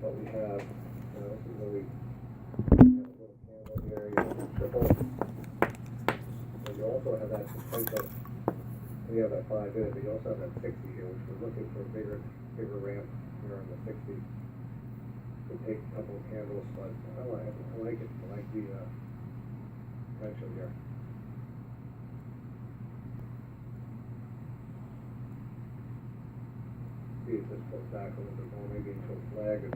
what we have. This is where we have a little candle here. You have a triple. And you also have that potential. We have that 5 in it, but you also have that 60 here, which we're looking for a bigger ramp here on the 60. Could take a couple of candles, but I like it. I like the potential here. See if this pulls back a little bit more, maybe into a flag.